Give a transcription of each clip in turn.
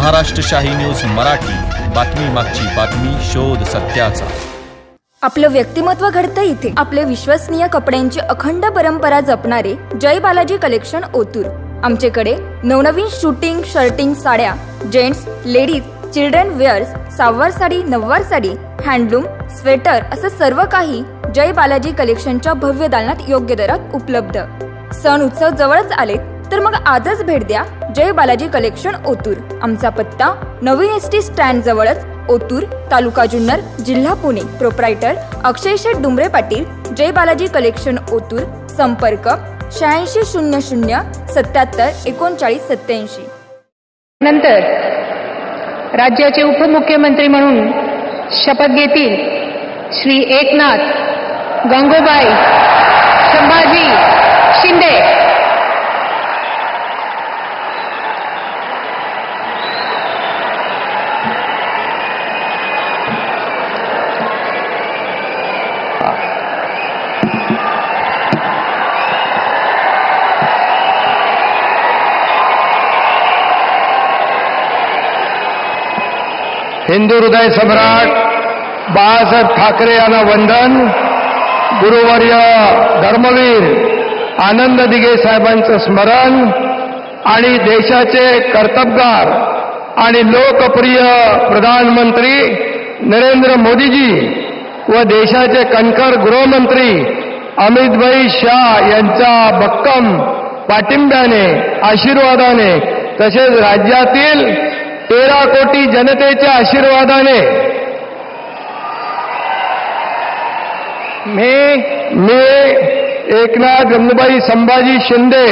महाराष्ट्र शाही न्यूज मराठी, बातमी मागची बातमी, शोध सत्याचा। आपलं व्यक्तिमत्व घडतं इथे। आपले विश्वसनीय कपड्यांची अखंड परंपरा जपणारे जय बालाजी कलेक्शन ओतूर। आमच्याकडे नवनवीन शूटिंग शर्टिंग साड्या, gents, ladies, children wears, सहावार sari, नववार sari, handloom, sweater असं सर्व काही जय बालाजी कलेक्शनच्या भव्य दालनात योग्य दरात उपलब्ध। सण उत्सव जवळच आले तर मग आजच भेट द्या जय बालाजी कलेक्शन ओतूर। आमचा पत्ता नवीन एसटी स्टँड जवळच, ओतूर, तालुका जुन्नर, जिल्हा पुणे। प्रोप्रायटर अक्षय शेठ डुंबरे पाटील, जय बालाजी कलेक्शन ओतूर। संपर्क 8600 77 39 87। नंतर राज्याचे उपमुख्यमंत्री म्हणून शपथ घेतील श्री एकनाथ गंगूबाई संभाजी शिंदे। हिंदू हृदय सम्राट बाळासाहेब ठाकरे यांना वंदन। गुरुवर्य धर्मवीर आनंद दिघे साहेबांचं स्मरण आणि देशाचे कर्तबगार आणि लोकप्रिय प्रधानमंत्री नरेंद्र मोदीजी व देशाचे कणखर गृहमंत्री अमितभाई शाह यांच्या भक्कम पाठिंब्याने, आशीर्वादाने, तसेच राज्यातील 13 कोटी जनतेच्या आशीर्वादाने मी एकनाथ गंगूबाई संभाजी शिंदे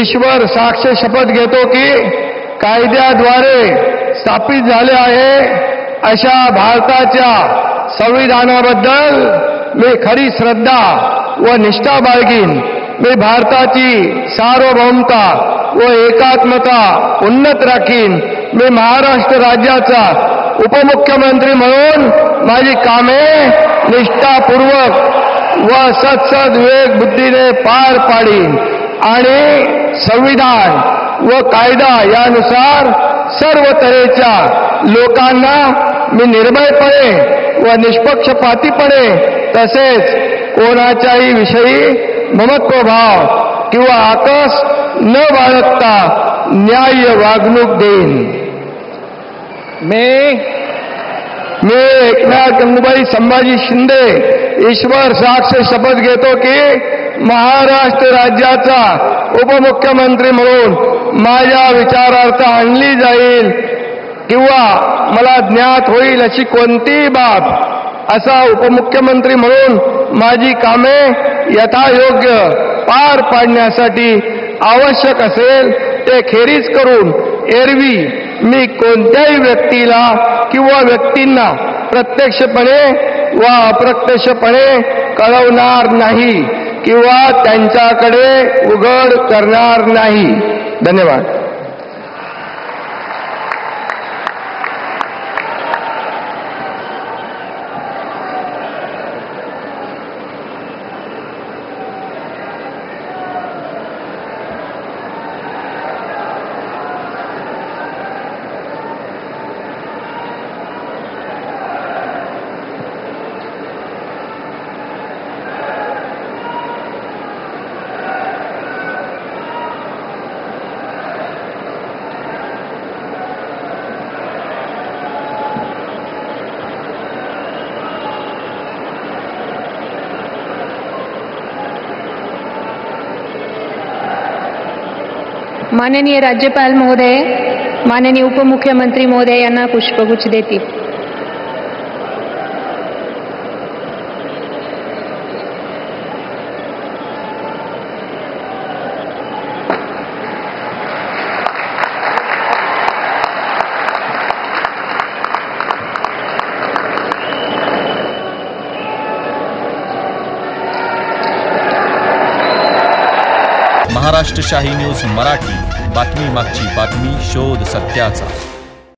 ईश्वर साक्ष शपथ घेतो की कायद्याद्वारे स्थापित झाले आहे अशा भारताच्या संविधानाबद्दल मी खरी श्रद्धा व निष्ठा बाळगीन। मी भारताची सार्वभौमता व एकात्मता उन्नत राखीन। मी महाराष्ट्र राज्याचा उपमुख्यमंत्री म्हणून माझी कामे निष्ठापूर्वक व सत्सद विवेक बुद्धीने पार पाडीन आणि संविधान व कायदा यानुसार सर्व तऱ्हेच्या लोकांना मी निर्भयपणे व निष्पक्षपातीपणे तसेच कोणाच्याही विषयी ममत्वभाव किंवा आकस न बाळगता न्याय्य वागणूक देईन। मी एकनाथ गंगूबाई संभाजी शिंदे ईश्वर साक्ष शपथ घेतो की महाराष्ट्र राज्याचा उपमुख्यमंत्री म्हणून माझ्या विचारार्थ आणली जाईल किंवा मला ज्ञात होईल अशी कोणतीही बाब असा उपमुख्यमंत्री म्हणून माझी कामे यथायोग्य पार पाडण्यासाठी आवश्यक असेल ते खेरीज करून एरवी मी कोणत्याही व्यक्तीला किंवा व्यक्तींना प्रत्यक्षपणे व अप्रत्यक्षपणे कळवणार नाही किंवा त्यांच्याकडे उघड करणार नाही। धन्यवाद। माननीय राज्यपाल महोदय, माननीय उपमुख्यमंत्री महोदय यांना पुष्पगुच्छ देतील। महाराष्ट्र शाही न्यूज मराठी, बातमी मागची बातमी, शोध सत्याचा।